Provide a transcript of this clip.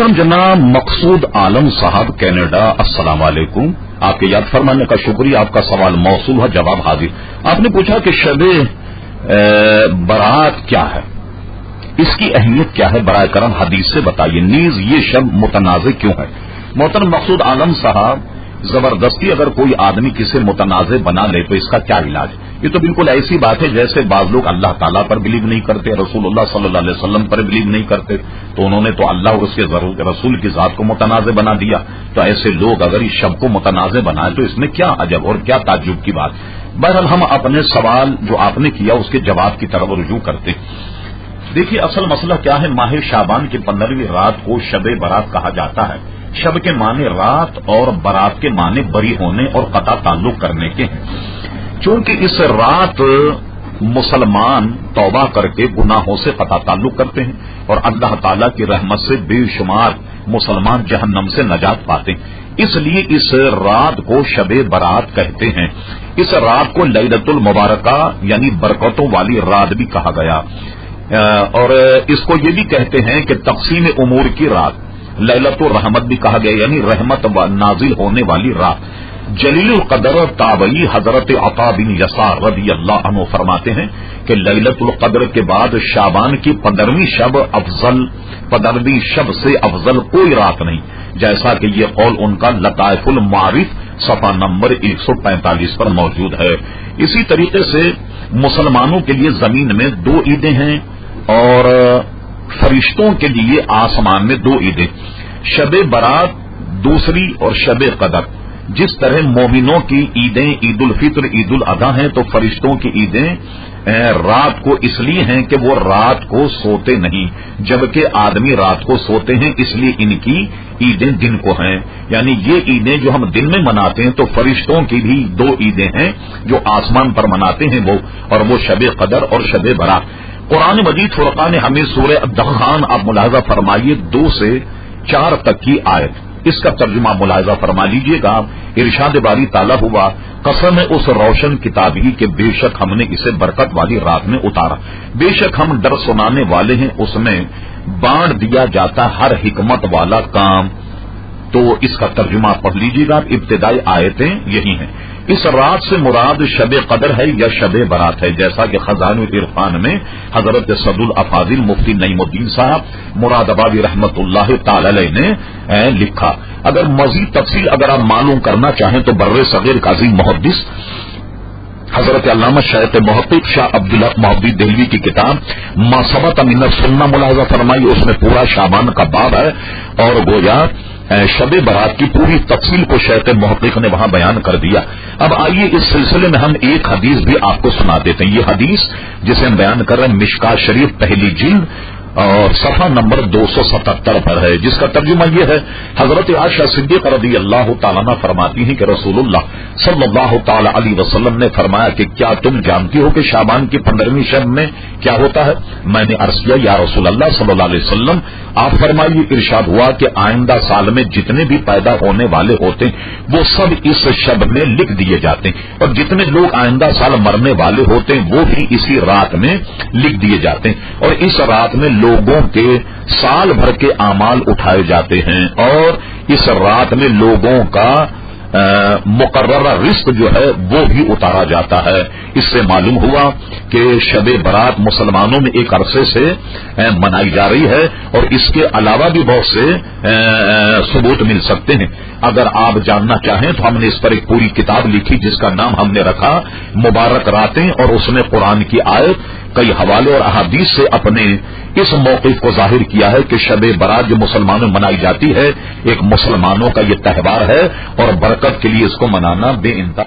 मोहतरम जनाब मकसूद आलम साहब कनाडा, अस्सलाम वालेकुम। आपके याद फरमाने का शुक्रिया। आपका सवाल मौसूल है, जवाब हाजिर। आपने पूछा कि शबे बारात क्या है, इसकी अहमियत क्या है, बराए करम हदीस से बताइए। नीज ये शब मुतनाज़े क्यों है। मोहतरम मकसूद आलम साहब, जबरदस्ती अगर कोई आदमी किसे मुतनाज़े बना ले तो इसका क्या इलाज है। ये तो बिल्कुल ऐसी बात है जैसे बाज लोग अल्लाह ताला पर बिलीव नहीं करते, रसूलुल्लाह सल्लल्लाहु अलैहि वसल्लम पर बिलीव नहीं करते, तो उन्होंने तो अल्लाह और उसके रसूल की जात को मुतनाज़े बना दिया। तो ऐसे लोग अगर इस शब को मुतनाज़े बनाए तो इसमें क्या अजब और क्या ताज्जुब की बात। बहरहाल हम अपने सवाल जो आपने किया उसके जवाब की तरफ रुजू करते। देखिए, असल मसला क्या है। माह शाबान की 15वीं रात को शब बारात कहा जाता है। शब के माने रात और बारात के माने बरी होने और कता ताल्लुक करने के हैं। चूंकि इस रात मुसलमान तौबा करके गुनाहों से कता ताल्लुक करते हैं और अल्लाह ताला की रहमत से बेशुमार मुसलमान जहन्नम से नजात पाते हैं, इसलिए इस रात को शब बारात कहते हैं। इस रात को लैलतुल मुबारका यानी बरकतों वाली रात भी कहा गया और इसको ये भी कहते हैं कि तक़सीम उमूर की रात, लैलतुर रहमत भी कहा गया यानी रहमत नाजिल होने वाली रात। जलीलुल कदर ताबई हजरत अता बिन यसार रज़ी अल्लाह अन्हु फरमाते हैं कि लैलतुल कदर के बाद शाबान की 15वीं शब अफजल, 15वीं शब से अफजल कोई रात नहीं, जैसा कि ये कौल उनका लताइफुल मारिफ सफा नंबर 145 पर मौजूद है। इसी तरीके से मुसलमानों के लिए जमीन में 2 ईदें हैं और फरिश्तों के लिए आसमान में 2 ईदें, शब बारात दूसरी और शब कदर। जिस तरह मोमिनों की ईदें ईद उल फित्र ईद उल अदा हैं, तो फरिश्तों की ईदें रात को इसलिए हैं कि वो रात को सोते नहीं, जबकि आदमी रात को सोते हैं, इसलिए इनकी ईदें दिन को हैं। यानी ये ईदें जो हम दिन में मनाते हैं तो फरिश्तों की भी 2 ईदें हैं जो आसमान पर मनाते हैं वो, और वो शब कदर और शब बारात। कुरान मजीद फुरकान हमीद सूरह दखान आप मुलाहजा फरमाइए 2 से 4 तक की आयत, इसका तर्जुमा मुलाहजा फरमा लीजिएगा। इरशाद बारी ताला हुआ, कसम है उस रोशन किताब की कि बेशक हमने इसे बरकत वाली रात में उतारा, बेशक हम डर सुनाने वाले हैं, उसमें बांट दिया जाता हर हिकमत वाला काम। तो इसका तर्जुमा पढ़ लीजिएगा। इब्तिदाई आयतें यही हैं। इस रात से मुराद शब कदर है या शब बारात है, जैसा कि खजानुल इरफान में हजरत सदुल अफाजिल मुफ्ती नईमुद्दीन साहब मुरादाबादी रहमतुल्लाह ताला अलैह ने लिखा। अगर मजीद तफसील अगर आप मालूम करना चाहें तो बर्रे सगीर काजी मुहद्दिस हजरत अल्लामा शायख मुहक्किक शाह अब्दुल्ला मोहब्बी देहलवी की किताब मासबत मिन सुन्ना मुलाहजा फरमाई, उसमें पूरा शाबान का बाब है और गोया शब बारात की पूरी तफसील को शायख मुहक्किक ने वहां बयान कर दिया। अब आइए इस सिलसिले में हम एक हदीस भी आपको सुना देते हैं। ये हदीस जिसे हम बयान कर रहे हैं मिशकात शरीफ पहली जिल्द और सफा नंबर 277 पर है, जिसका तर्जुमा यह है, हजरत आयशा सिद्दीक़ा रज़ी अल्लाह तआला अन्हा फरमाती हैं कि रसूलुल्लाह सल्लल्लाहु तआला अलैहि वसल्लम ने फरमाया कि क्या तुम जानती हो कि शाबान की 15वीं शब में क्या होता है। मैंने अर्ज किया, या रसूल अल्लाह सल्लल्लाहु अलैहि वसल्लम आप फरमाइए। इरशाद हुआ कि आइंदा साल में जितने भी पैदा होने वाले होते हैं वो सब इस शब में लिख दिए जाते हैं, और जितने लोग आइंदा साल मरने वाले होते हैं वो भी इसी रात में लिख दिए जाते हैं, और इस रात में लोगों के साल भर के आमाल उठाए जाते हैं, और इस रात में लोगों का मुकर्ररा रिस्क जो है वो भी उतारा जाता है। इससे मालूम हुआ कि शब बारात मुसलमानों में एक अरसे से मनाई जा रही है, और इसके अलावा भी बहुत से सबूत मिल सकते हैं। अगर आप जानना चाहें तो हमने इस पर एक पूरी किताब लिखी जिसका नाम हमने रखा मुबारक रातें, और उसमें कुरान की आयत कई हवाले और अहादीस से अपने इस मौक़िफ़ को जाहिर किया है कि शब बारात जो मुसलमानों में मनाई जाती है एक मुसलमानों का ये त्यौहार है और बरकत के लिए इसको मनाना बेइंतहा